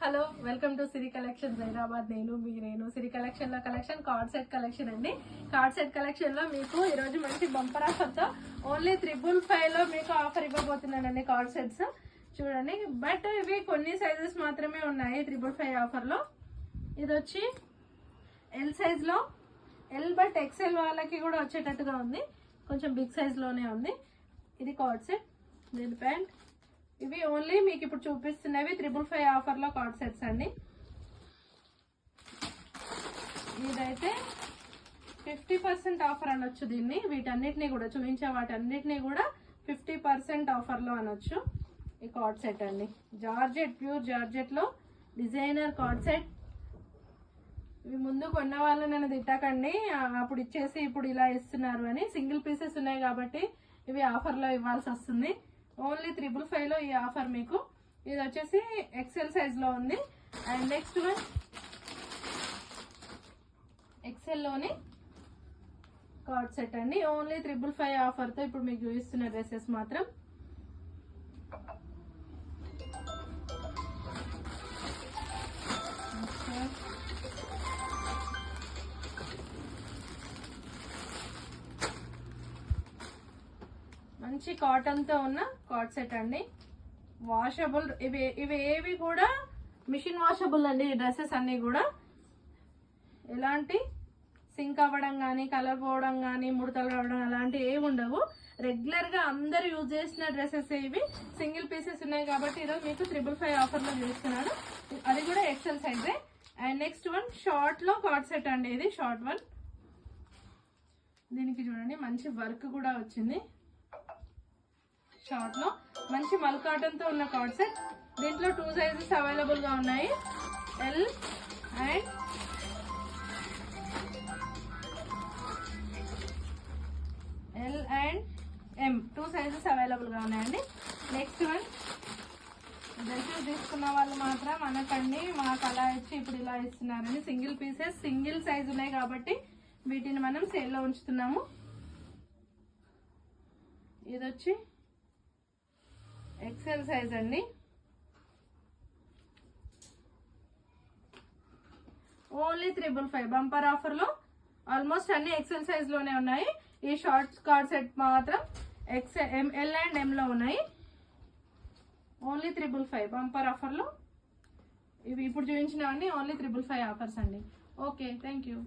Hello welcome to Siri collections Hyderabad. నేను మీ రేణు. సిరి collection లో collection card set collection అండి. Card set collection లో మీకు ఈ రోజు మంచి బంపర్ ఆఫర్ తో ఓన్లీ 555 లో మీకు ఆఫర్ ఇవ్వబోతున్నానండి. కార్డ్ సెట్స్ చూడండి, బట్ ఇవి కొన్ని సైజెస్ మాత్రమే ఉన్నాయి 555 ఆఫర్ లో. ఇది వచ్చి ఎల్ సైజ్ లో, ఎల్ బట్ ఎక్సెల్ వాళ్ళకి కూడా వచ్చేటట్టుగా ఉంది, కొంచెం బిగ్ సైజ్ లోనే ఉంది. ఇది కార్డ్ సెట్, దీని ప్యాంట్. ఇవి ఓన్లీ మీకు ఇప్పుడు చూపిస్తున్నవి 555 ఆఫర్ లో కార్డ్ సెట్స్ అండి. ఇదైతే 50% ఆఫర్ అనొచ్చు దీన్ని. వీటన్నిటిని కూడా చూపించే వాటన్నిటిని కూడా 50% ఆఫర్ లో అనొచ్చు. ఈ కార్డ్ సెట్ అండి, జార్జెట్, ప్యూర్ జార్జెట్ లో డిజైనర్ కార్డ్ సెట్. ఇవి ముందు కొన్న వాళ్ళు నన్ను తిట్టకండి, అప్పుడు ఇచ్చేసి ఇప్పుడు ఇలా ఇస్తున్నారు అని. సింగిల్ పీసెస్ ఉన్నాయి కాబట్టి ఇవి ఆఫర్ లో ఇవ్వాల్సి వస్తుంది. ఓన్లీ 555 లో ఈ ఆఫర్ మీకు. ఇది వచ్చేసి ఎక్సెల్ సైజ్ లో ఉంది. అండ్ నెక్స్ట్ వన్ ఎక్సెల్ లోని కార్డ్ సెట్ అండి. ఓన్లీ 555 ఆఫర్ తో ఇప్పుడు మీకు చూపిస్తున్న డ్రెస్సెస్ మాత్రం. మంచి కాటన్ తో ఉన్న కార్డ్ సెట్ అండి, వాషబుల్. ఇవి ఏవి కూడా మిషన్ వాషబుల్ అండి. ఈ డ్రెస్సెస్ అన్ని కూడా ఎలాంటి సింక్ అవ్వడం కానీ, కలర్ పోవడం కానీ, ముడతలు రావడం అలాంటి ఏవి ఉండవు. రెగ్యులర్ గా అందరు యూజ్ చేసిన డ్రెస్సెస్ ఇవి. సింగిల్ పీసెస్ ఉన్నాయి కాబట్టి ఈరోజు మీకు 555 ఆఫర్ లో చూస్తున్నాను. అది కూడా ఎక్సెల్ సైజే. అండ్ నెక్స్ట్ వన్ షార్ట్ లో కార్డ్ సెట్ అండి. ఇది షార్ట్ వన్. దీనికి చూడండి మంచి వర్క్ కూడా వచ్చింది. షార్ట్ లో మంచి మల్ కాటన్ తో ఉన్న కార్డ్ సెట్. దీంట్లో 2 సైజెస్ అవైలబుల్ గా ఉన్నాయి, L and M. 2 sizes available గా ఉన్నాయండి. నెక్స్ట్ వన్ డ్రెస్సెస్ తీసుకున్న వాళ్ళు మాత్రం అనకండి, మాకు అలా ఇచ్చి ఇప్పుడు ఇలా ఇస్తున్నారని. సింగిల్ పీసెస్, సింగిల్ సైజ్ ఉన్నాయి కాబట్టి వీటిని మనం సేల్ లో ఉంచుతున్నాము. ఇది వచ్చి ఎక్సెల్ సైజ్ అండి. ఓన్లీ 555 బంపర్ ఆఫర్ లో. ఆల్మోస్ట్ అన్ని ఎక్సెల్ సైజ్ లోనే ఉన్నాయి. ఈ షార్ట్ కార్డ్ సెట్ మాత్రం ఎల్ అండ్ ఎం లో ఉన్నాయి. ఓన్లీ 555 బంపర్ ఆఫర్ లో. ఇవి ఇప్పుడు చూపించినవన్నీ ఓన్లీ 555 ఆఫర్స్ అండి. Okay, thank you.